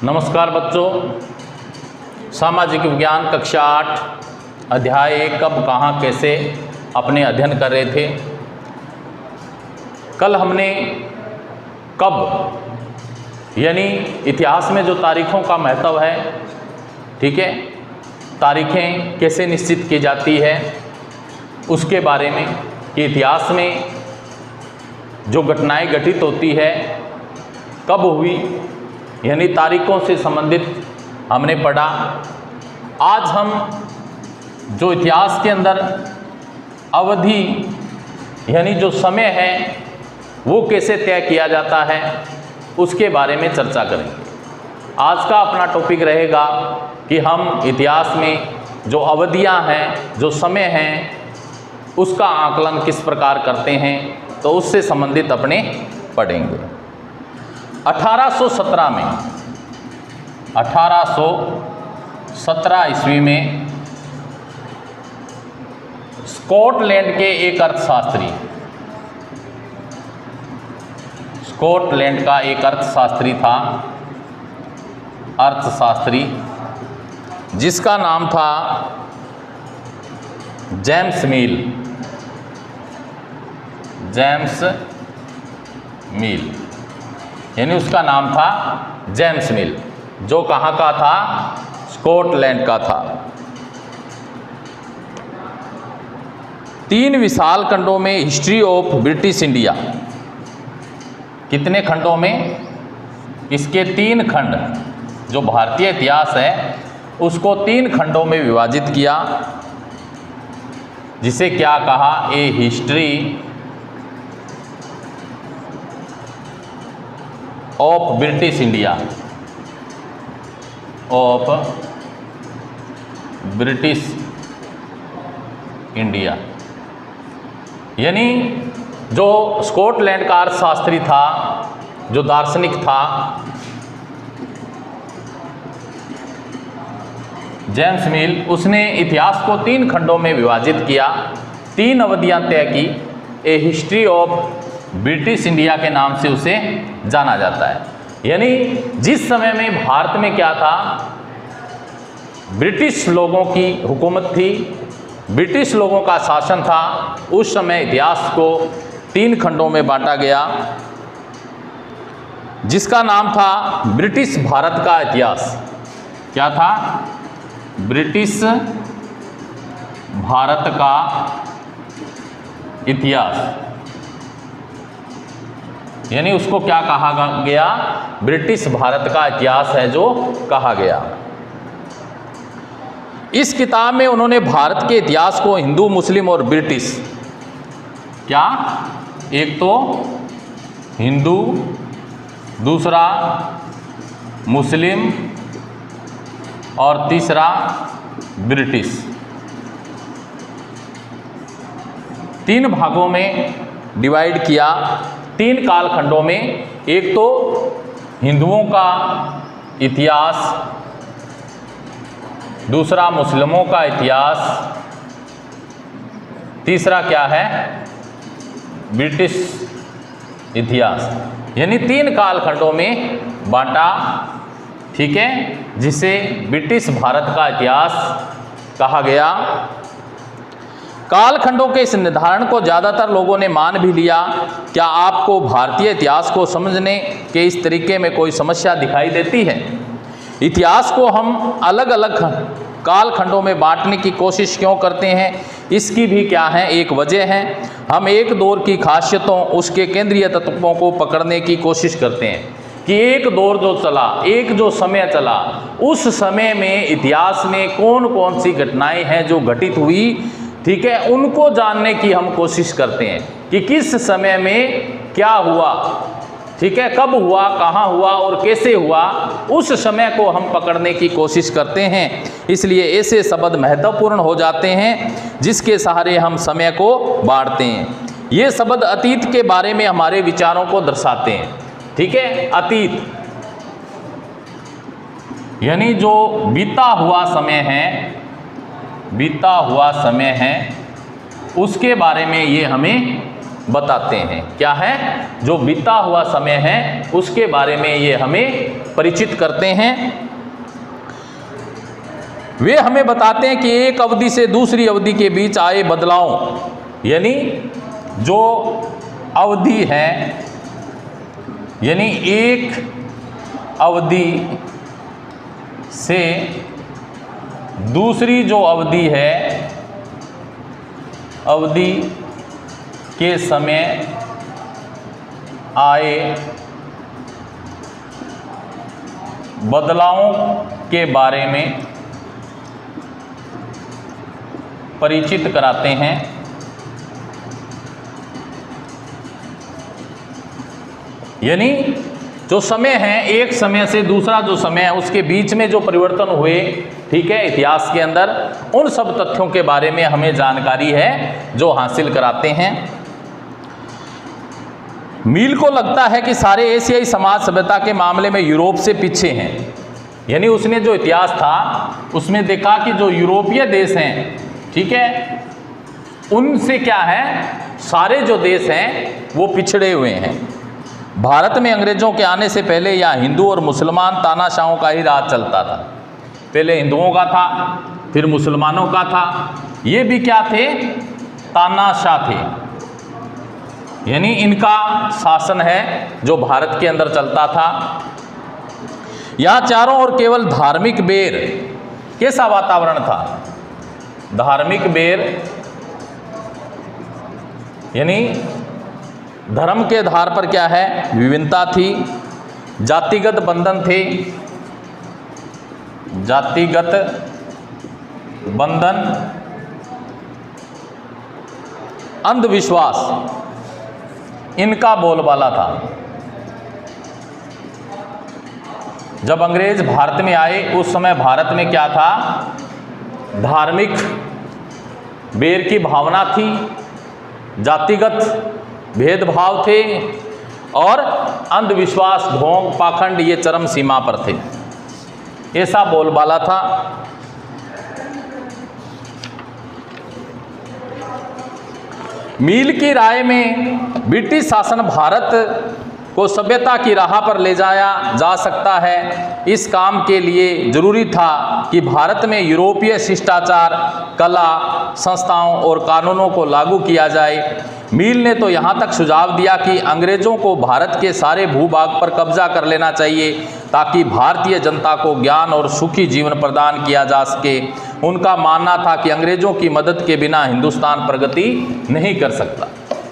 नमस्कार बच्चों, सामाजिक विज्ञान कक्षा 8 अध्याय 1 कब कहाँ कैसे अपने अध्ययन कर रहे थे। कल हमने कब यानी इतिहास में जो तारीखों का महत्व है, ठीक है, तारीखें कैसे निश्चित की जाती है उसके बारे में, कि इतिहास में जो घटनाएं घटित होती है कब हुई, यानी तारीखों से संबंधित हमने पढ़ा। आज हम जो इतिहास के अंदर अवधि यानी जो समय है वो कैसे तय किया जाता है उसके बारे में चर्चा करेंगे। आज का अपना टॉपिक रहेगा कि हम इतिहास में जो अवधियां हैं, जो समय हैं, उसका आकलन किस प्रकार करते हैं, तो उससे संबंधित अपने पढ़ेंगे। 1817 में 1817 ईस्वी में स्कॉटलैंड के एक अर्थशास्त्री, स्कॉटलैंड का एक अर्थशास्त्री था, अर्थशास्त्री जिसका नाम था जेम्स मिल। जेम्स मिल यानी उसका नाम था जेम्स मिल, जो कहाँ का था? स्कॉटलैंड का था। 3 विशाल खंडों में हिस्ट्री ऑफ ब्रिटिश इंडिया, कितने खंडों में? इसके 3 खंड, जो भारतीय इतिहास है उसको 3 खंडों में विभाजित किया, जिसे क्या कहा? A history of British India, of British India. यानी जो स्कॉटलैंड का अर्थशास्त्री था, जो दार्शनिक था, जेम्स मिल, उसने इतिहास को 3 खंडों में विभाजित किया, 3 अवधियां तय की। ए हिस्ट्री ऑफ ब्रिटिश इंडिया के नाम से उसे जाना जाता है। यानी जिस समय में भारत में क्या था, ब्रिटिश लोगों की हुकूमत थी, ब्रिटिश लोगों का शासन था, उस समय इतिहास को 3 खंडों में बांटा गया, जिसका नाम था ब्रिटिश भारत का इतिहास। क्या था? ब्रिटिश भारत का इतिहास। यानी उसको क्या कहा गया? ब्रिटिश भारत का इतिहास है जो कहा गया। इस किताब में उन्होंने भारत के इतिहास को हिंदू, मुस्लिम और ब्रिटिश, क्या, एक तो हिंदू, दूसरा मुस्लिम और तीसरा ब्रिटिश, 3 भागों में डिवाइड किया, 3 कालखंडों में। एक तो हिंदुओं का इतिहास, दूसरा मुस्लिमों का इतिहास, तीसरा क्या है? ब्रिटिश इतिहास। यानी 3 कालखंडों में बांटा, ठीक है, जिसे ब्रिटिश भारत का इतिहास कहा गया। कालखंडों के इस निर्धारण को ज़्यादातर लोगों ने मान भी लिया। क्या आपको भारतीय इतिहास को समझने के इस तरीके में कोई समस्या दिखाई देती है? इतिहास को हम अलग अलग कालखंडों में बांटने की कोशिश क्यों करते हैं? इसकी भी क्या है? एक वजह है, हम एक दौर की खासियतों, उसके केंद्रीय तत्वों को पकड़ने की कोशिश करते हैं कि एक दौर जो चला, एक जो समय चला, उस समय में इतिहास में कौन कौन सी घटनाएं हैं जो घटित हुई, ठीक है, उनको जानने की हम कोशिश करते हैं कि किस समय में क्या हुआ, ठीक है, कब हुआ, कहाँ हुआ और कैसे हुआ, उस समय को हम पकड़ने की कोशिश करते हैं। इसलिए ऐसे शब्द महत्वपूर्ण हो जाते हैं जिसके सहारे हम समय को बांटते हैं। ये शब्द अतीत के बारे में हमारे विचारों को दर्शाते हैं, ठीक है। अतीत यानी जो बीता हुआ समय है, बीता हुआ समय है, उसके बारे में ये हमें बताते हैं। क्या है? जो बीता हुआ समय है उसके बारे में ये हमें परिचित करते हैं। वे हमें बताते हैं कि एक अवधि से दूसरी अवधि के बीच आए बदलाव, यानी जो अवधि है, यानी एक अवधि से दूसरी जो अवधि है, अवधि के समय आए बदलावों के बारे में परिचित कराते हैं। यानी जो समय है, एक समय से दूसरा जो समय है, उसके बीच में जो परिवर्तन हुए, ठीक है, इतिहास के अंदर, उन सब तथ्यों के बारे में हमें जानकारी है जो हासिल कराते हैं। मील को लगता है कि सारे एशियाई समाज सभ्यता के मामले में यूरोप से पीछे हैं। यानी उसने जो इतिहास था उसमें देखा कि जो यूरोपीय देश हैं, ठीक है, उनसे क्या है, सारे जो देश हैं वो पिछड़े हुए हैं। भारत में अंग्रेजों के आने से पहले यहाँ हिंदू और मुसलमान तानाशाहों का ही राज चलता था। पहले हिंदुओं का था, फिर मुसलमानों का था। ये भी क्या थे, तानाशाह थे। यानी इनका शासन है जो भारत के अंदर चलता था। यहाँ चारों ओर केवल धार्मिक बेर, कैसा वातावरण था, धार्मिक बेर, यानी धर्म के आधार पर क्या है, विभिन्नता थी, जातिगत बंधन थे, जातिगत बंधन, अंधविश्वास, इनका बोलबाला था। जब अंग्रेज भारत में आए उस समय भारत में क्या था, धार्मिक बेर की भावना थी, जातिगत भेदभाव थे और अंधविश्वास, ढोंग, पाखंड ये चरम सीमा पर थे। ऐसा बोलबाला था। मील की राय में ब्रिटिश शासन भारत को सभ्यता की राह पर ले जाया जा सकता है। इस काम के लिए जरूरी था कि भारत में यूरोपीय शिष्टाचार, कला, संस्थाओं और कानूनों को लागू किया जाए। मील ने तो यहाँ तक सुझाव दिया कि अंग्रेजों को भारत के सारे भूभाग पर कब्जा कर लेना चाहिए ताकि भारतीय जनता को ज्ञान और सुखी जीवन प्रदान किया जा सके। उनका मानना था कि अंग्रेजों की मदद के बिना हिंदुस्तान प्रगति नहीं कर सकता।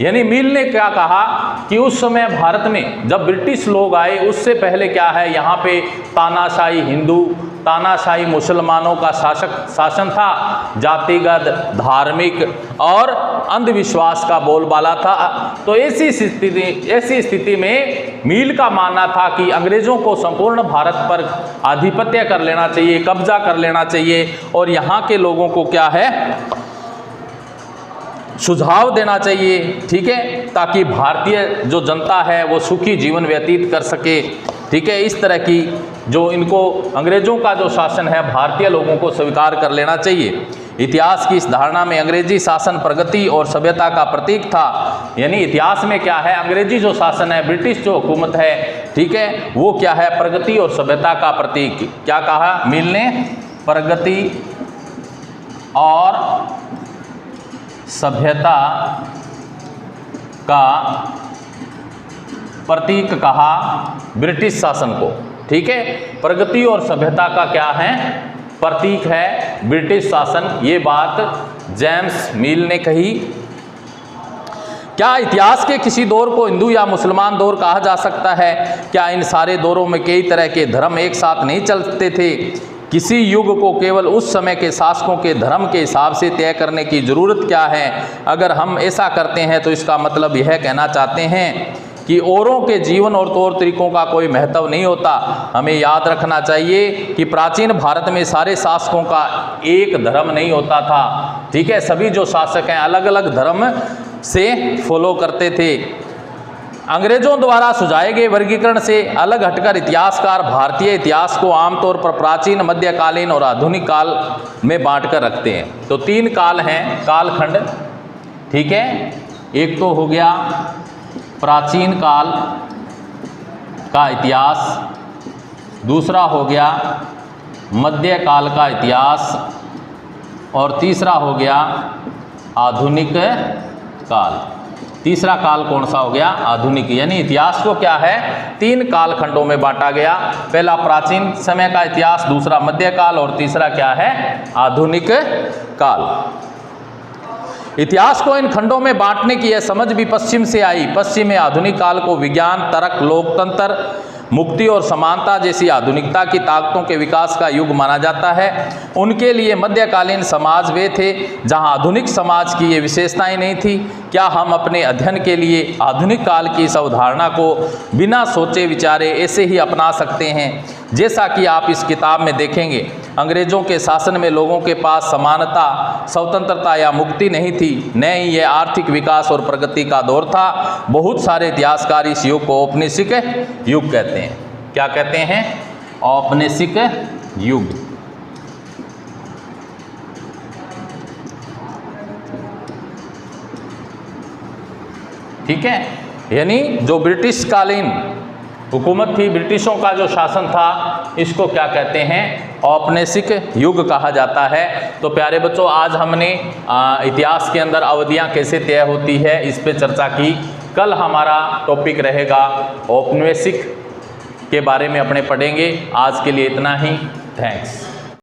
यानी मील ने क्या कहा कि उस समय भारत में जब ब्रिटिश लोग आए उससे पहले क्या है, यहाँ पे तानाशाही हिंदू, तानाशाही मुसलमानों का शासन था, जातिगत, धार्मिक और अंधविश्वास का बोलबाला था। तो ऐसी स्थिति में मील का मानना था कि अंग्रेजों को संपूर्ण भारत पर आधिपत्य कर लेना चाहिए, कब्जा कर लेना चाहिए और यहाँ के लोगों को क्या है, सुझाव देना चाहिए, ठीक है, ताकि भारतीय जो जनता है वो सुखी जीवन व्यतीत कर सके। ठीक है, इस तरह की जो इनको अंग्रेजों का जो शासन है भारतीय लोगों को स्वीकार कर लेना चाहिए। इतिहास की इस धारणा में अंग्रेजी शासन प्रगति और सभ्यता का प्रतीक था। यानी इतिहास में क्या है, अंग्रेजी जो शासन है, ब्रिटिश जो हुकूमत है, ठीक है, वो क्या है, प्रगति और सभ्यता का प्रतीक। क्या कहा मील ने, प्रगति और सभ्यता का प्रतीक कहा ब्रिटिश शासन को। ठीक है, प्रगति और सभ्यता का क्या है, प्रतीक है ब्रिटिश शासन। ये बात जेम्स मील ने कही। क्या इतिहास के किसी दौर को हिंदू या मुसलमान दौर कहा जा सकता है? क्या इन सारे दौरों में कई तरह के धर्म एक साथ नहीं चलते थे? किसी युग को केवल उस समय के शासकों के धर्म के हिसाब से तय करने की ज़रूरत क्या है? अगर हम ऐसा करते हैं तो इसका मतलब यह कहना चाहते हैं कि औरों के जीवन और तौर तरीकों का कोई महत्व नहीं होता। हमें याद रखना चाहिए कि प्राचीन भारत में सारे शासकों का एक धर्म नहीं होता था। ठीक है, सभी जो शासक हैं अलग अलग धर्म से फॉलो करते थे। अंग्रेजों द्वारा सुझाए गए वर्गीकरण से अलग हटकर इतिहासकार भारतीय इतिहास को आमतौर पर प्राचीन, मध्यकालीन और आधुनिक काल में बांटकर रखते हैं। तो तीन काल हैं, कालखंड। ठीक है, एक तो हो गया प्राचीन काल का इतिहास, दूसरा हो गया मध्यकाल का इतिहास और तीसरा हो गया आधुनिक काल। तीसरा काल कौन सा हो गया? आधुनिक। यानी इतिहास को क्या है, 3 कालखंडों में बांटा गया। पहला प्राचीन समय का इतिहास, दूसरा मध्यकाल और तीसरा क्या है? आधुनिक काल। इतिहास को इन खंडों में बांटने की यह समझ भी पश्चिम से आई। पश्चिम में आधुनिक काल को विज्ञान, तर्क, लोकतंत्र, मुक्ति और समानता जैसी आधुनिकता की ताकतों के विकास का युग माना जाता है। उनके लिए मध्यकालीन समाज वे थे जहां आधुनिक समाज की ये विशेषताएं नहीं थी। क्या हम अपने अध्ययन के लिए आधुनिक काल की इस अवधारणा को बिना सोचे विचारे ऐसे ही अपना सकते हैं? जैसा कि आप इस किताब में देखेंगे, अंग्रेजों के शासन में लोगों के पास समानता, स्वतंत्रता या मुक्ति नहीं थी, न ही यह आर्थिक विकास और प्रगति का दौर था। बहुत सारे इतिहासकार इस युग को औपनिवेशिक युग कहते हैं। क्या कहते हैं? औपनिवेशिक युग। ठीक है, यानी जो ब्रिटिश कालीन हुकूमत थी, ब्रिटिशों का जो शासन था, इसको क्या कहते हैं? औपनिवेशिक युग कहा जाता है। तो प्यारे बच्चों, आज हमने इतिहास के अंदर अवधियां कैसे तय होती है इस पे चर्चा की। कल हमारा टॉपिक रहेगा औपनिवेशिक के बारे में अपने पढ़ेंगे। आज के लिए इतना ही। थैंक्स।